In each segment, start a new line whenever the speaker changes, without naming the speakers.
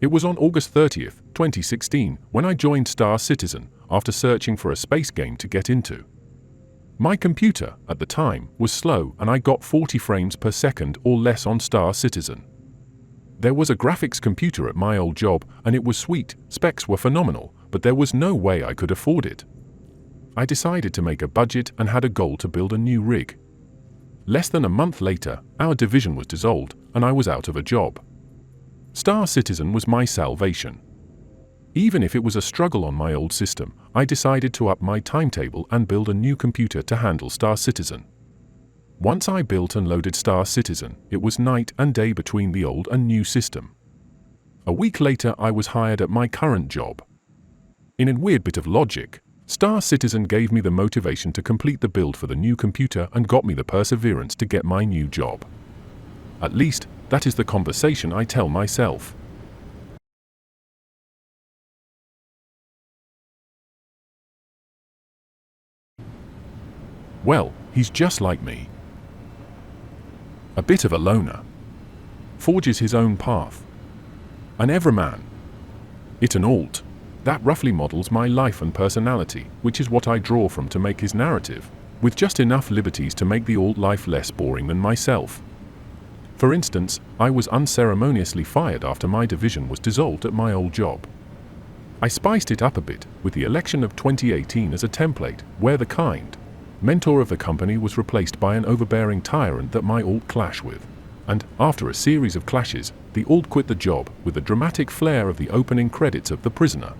It was on August 30th, 2016, when I joined Star Citizen after searching for a space game to get into. My computer, at the time, was slow and I got 40 frames per second or less on Star Citizen. There was a graphics computer at my old job and it was sweet, specs were phenomenal, but there was no way I could afford it. I decided to make a budget and had a goal to build a new rig. Less than a month later, our division was dissolved and I was out of a job. Star Citizen was my salvation. Even if it was a struggle on my old system, I decided to up my timetable and build a new computer to handle Star Citizen. Once I built and loaded Star Citizen, it was night and day between the old and new system. A week later, I was hired at my current job. In a weird bit of logic, Star Citizen gave me the motivation to complete the build for the new computer and got me the perseverance to get my new job. At least, that is the conversation I tell myself. Well, he's just like me. A bit of a loner. Forges his own path. An everyman. It an alt. That roughly models my life and personality, which is what I draw from to make his narrative, with just enough liberties to make the alt life less boring than myself. For instance, I was unceremoniously fired after my division was dissolved at my old job. I spiced it up a bit with the election of 2018 as a template, where the kind mentor of the company was replaced by an overbearing tyrant that my alt clash with. And, after a series of clashes, the alt quit the job with the dramatic flair of the opening credits of The Prisoner.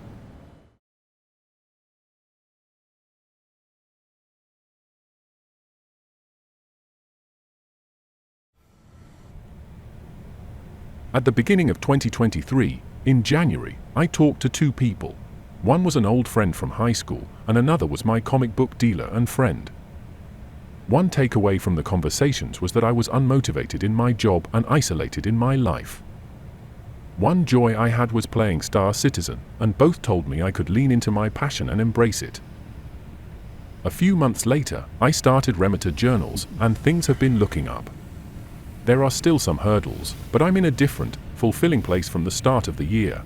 At the beginning of 2023, in January, I talked to two people. One was an old friend from high school, and another was my comic book dealer and friend. One takeaway from the conversations was that I was unmotivated in my job and isolated in my life. One joy I had was playing Star Citizen, and both told me I could lean into my passion and embrace it. A few months later, I started Remitar Journals, and things have been looking up. There are still some hurdles, but I'm in a different, fulfilling place from the start of the year.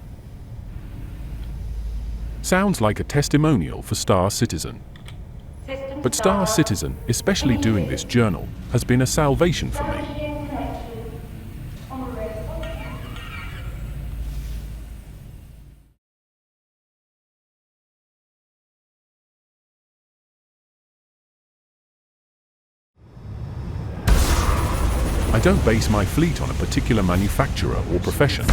Sounds like a testimonial for Star Citizen. But Star Citizen, especially doing this journal, has been a salvation for me. I don't base my fleet on a particular manufacturer or profession.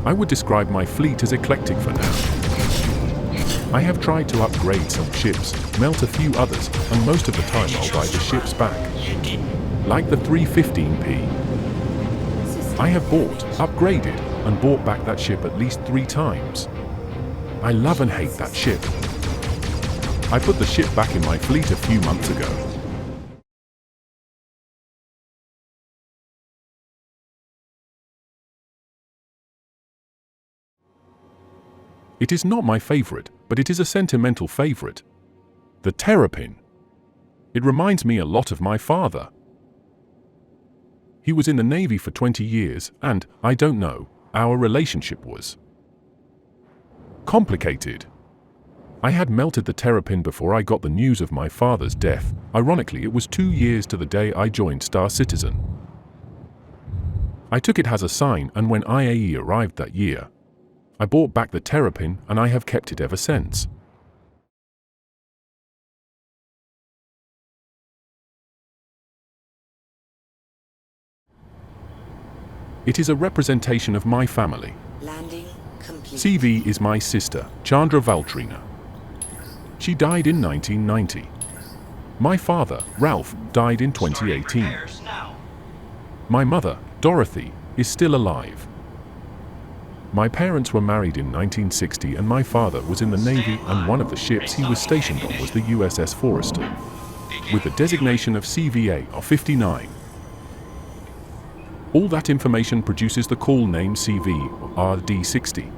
I would describe my fleet as eclectic for now. I have tried to upgrade some ships, melt a few others, and most of the time I'll buy the ships back. Like the 315P. I have bought, upgraded, and bought back that ship at least 3 times. I love and hate that ship. I put the ship back in my fleet a few months ago. It is not my favorite, but it is a sentimental favorite. The Terrapin. It reminds me a lot of my father. He was in the Navy for 20 years, and, I don't know, our relationship was complicated. I had melted the Terrapin before I got the news of my father's death. Ironically, it was 2 years to the day I joined Star Citizen. I took it as a sign, and when IAE arrived that year, I bought back the Terrapin, and I have kept it ever since. It is a representation of my family.
Landing complete.
CV is my sister, Chandra Valtrina. She died in 1990. My father, Ralph, died in 2018. My mother, Dorothy, is still alive. My parents were married in 1960 and my father was in the Navy, and one of the ships he was stationed on was the USS Forrestal, with the designation of CVA of 59. All that information produces the call name CV RD60.